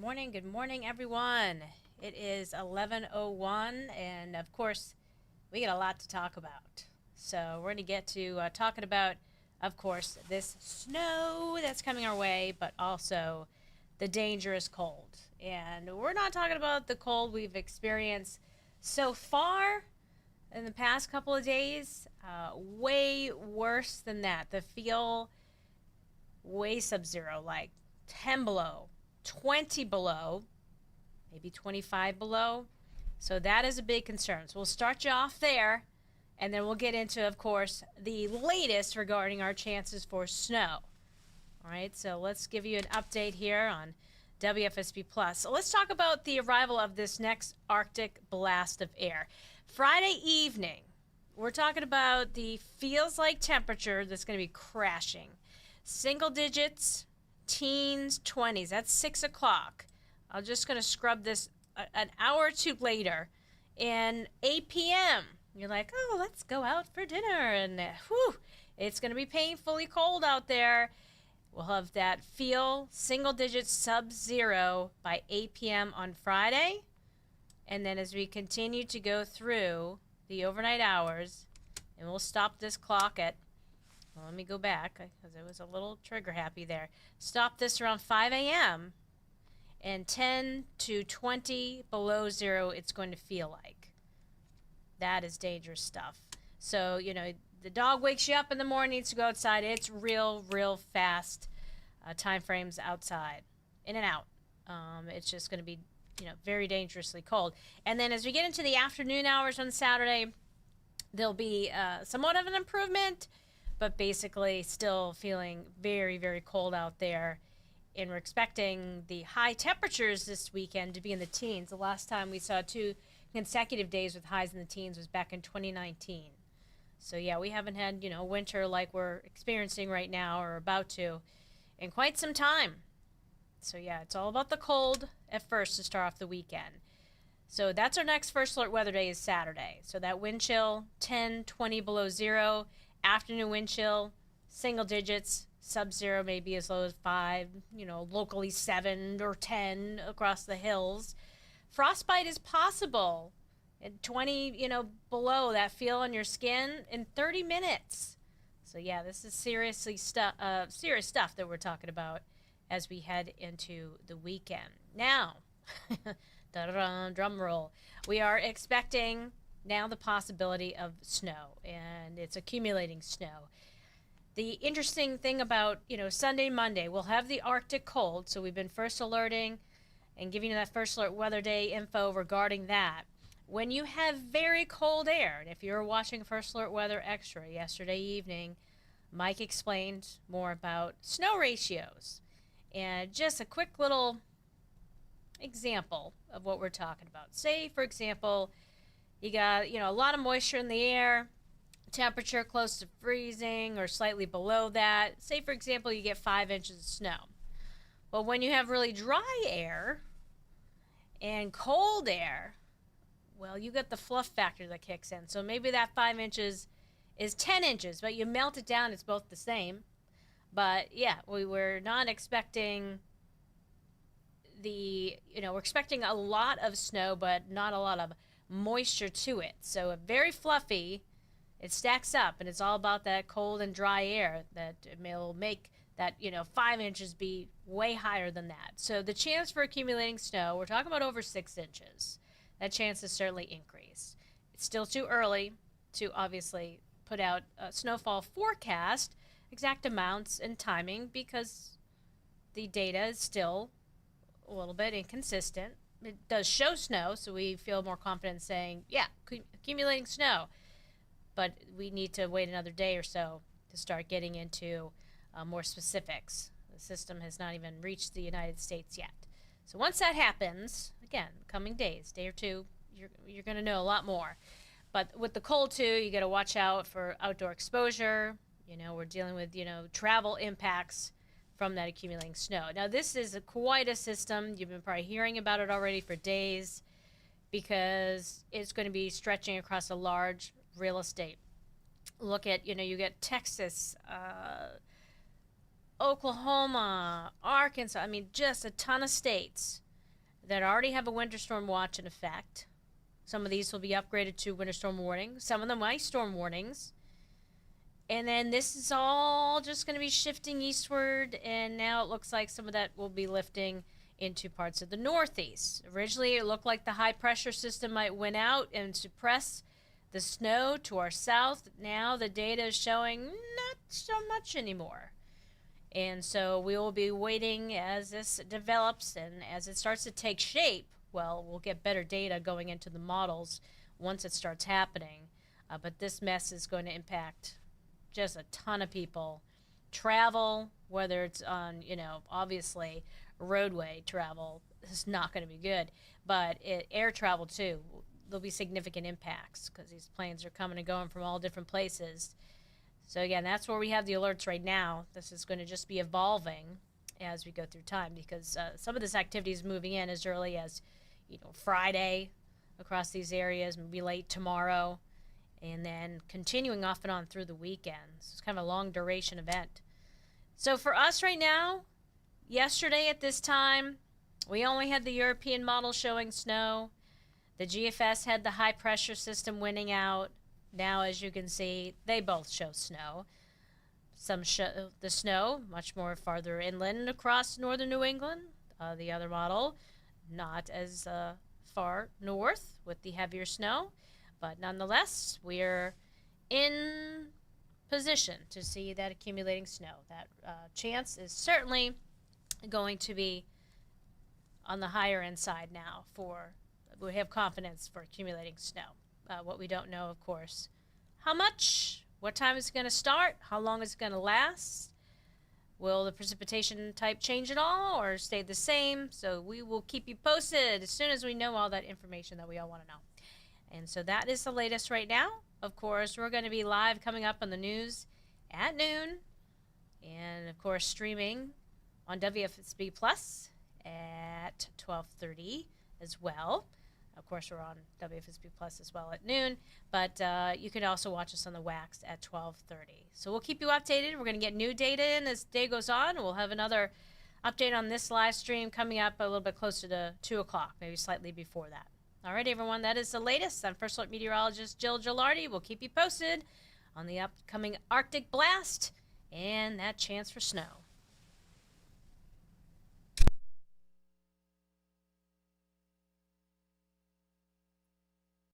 Good morning, everyone. It is 11:01, and of course, we got a lot to talk about. So we're going to get to talking about, of course, this snow that's coming our way, but also the dangerous cold. And we're not talking about the cold we've experienced so far in the past couple of days. Way worse than that. The feel way sub-zero, like 10 below, 20 below, maybe 25 below. So that is a big concern. So we'll start you off there, and then we'll get into, of course, the latest regarding our chances for snow. All right, so let's give you an update here on WFSB Plus. So let's talk about the arrival of this next Arctic blast of air. Friday evening, we're talking about the feels like temperature that's going to be crashing. Single digits, teens, 20s. That's 6 o'clock. I'm just going to scrub this an hour or two later. And 8 p.m., you're like, oh, let's go out for dinner. And whew, it's going to be painfully cold out there. We'll have that feel single digits sub-zero by 8 p.m. on Friday. And then as we continue to go through the overnight hours, and we'll stop this clock at, well, let me go back because it was a little trigger happy there. Stop this around 5 a.m. and 10 to 20 below zero it's going to feel like. That is dangerous stuff. So, you know, the dog wakes you up in the morning, needs to go outside. It's real fast time frames outside, in and out. It's just going to be, you know, very dangerously cold. And then as we get into the afternoon hours on Saturday, there'll be somewhat of an improvement, but basically still feeling very cold out there. And we're expecting the high temperatures this weekend to be in the teens. The last time we saw 2 consecutive days with highs in the teens was back in 2019. So yeah, we haven't had, you know, winter like we're experiencing right now or about to in quite some time. So yeah, it's all about the cold at first to start off the weekend. So that's our next first alert weather day is Saturday. So that wind chill, 10, 20 below zero. Afternoon wind chill, single digits, sub-zero maybe as low as 5, you know, locally 7 or 10 across the hills. Frostbite is possible at 20, you know, below that feel on your skin in 30 minutes. So yeah, this is serious stuff that we're talking about as we head into the weekend. Now, drum roll, we are expecting now the possibility of snow, and it's accumulating snow. The interesting thing about, you know, Sunday, Monday, we'll have the Arctic cold, so we've been first alerting and giving you that first alert weather day info regarding that. When you have very cold air, and if you're watching First Alert Weather Extra yesterday evening, Mike explained more about snow ratios. And just a quick little example of what we're talking about. Say, for example, you got, you know, a lot of moisture in the air, temperature close to freezing or slightly below that. Say, for example, you get 5 inches of snow. Well, when you have really dry air and cold air, well, you get the fluff factor that kicks in. So maybe that 5 inches is 10 inches, but you melt it down, it's both the same. But yeah, we were not expecting we're expecting a lot of snow, but not a lot of moisture to it. So very fluffy, it stacks up, and it's all about that cold and dry air that will make that, you know, 5 inches be way higher than that. So the chance for accumulating snow, we're talking about over 6 inches. That chance has certainly increased. It's still too early to obviously put out a snowfall forecast, exact amounts and timing, because the data is still a little bit inconsistent. It does show snow, so we feel more confident saying, yeah, accumulating snow. But we need to wait another day or so to start getting into more specifics. The system has not even reached the United States yet. So once that happens, again, coming days, day or two, you're going to know a lot more. But with the cold too, you got to watch out for outdoor exposure. You know, we're dealing with, you know, travel impacts from that accumulating snow. Now, this is quite a system. You've been probably hearing about it already for days because it's going to be stretching across a large real estate. Look at, you know, you get Texas, Oklahoma, Arkansas. I mean, just a ton of states that already have a winter storm watch in effect. Some of these will be upgraded to winter storm warnings, some of them ice storm warnings. And then this is all just going to be shifting eastward, and now it looks like some of that will be lifting into parts of the Northeast. Originally, it looked like the high pressure system might win out and suppress the snow to our south. Now the data is showing not so much anymore. And so we will be waiting as this develops and as it starts to take shape. Well, we'll get better data going into the models once it starts happening. But this mess is going to impact just a ton of people. Travel, whether it's on, obviously roadway travel is not going to be good, but air travel too. There'll be significant impacts because these planes are coming and going from all different places. So again, that's where we have the alerts right now. This is going to just be evolving as we go through time because some of this activity is moving in as early as, Friday across these areas, maybe late tomorrow, and then continuing off and on through the weekends. It's kind of a long duration event. So for us right now, yesterday at this time, we only had the European model showing snow. The GFS had the high pressure system winning out. Now, as you can see, they both show snow. Some show the snow much more farther inland across northern New England. The other model, not as far north with the heavier snow. But nonetheless, we're in position to see that accumulating snow. That chance is certainly going to be on the higher end side now. We have confidence for accumulating snow. What we don't know, of course, how much, what time is it going to start, how long is it going to last, will the precipitation type change at all or stay the same? So we will keep you posted as soon as we know all that information that we all want to know. And so that is the latest right now. Of course, we're going to be live coming up on the news at noon. And, of course, streaming on WFSB Plus at 12:30 as well. Of course, we're on WFSB Plus as well at noon. But you can also watch us on the Wax at 12:30. So we'll keep you updated. We're going to get new data in as the day goes on. We'll have another update on this live stream coming up a little bit closer to 2 o'clock, maybe slightly before that. All right, everyone, that is the latest. I'm First Alert Meteorologist Jill Gilardi. We'll keep you posted on the upcoming Arctic blast and that chance for snow.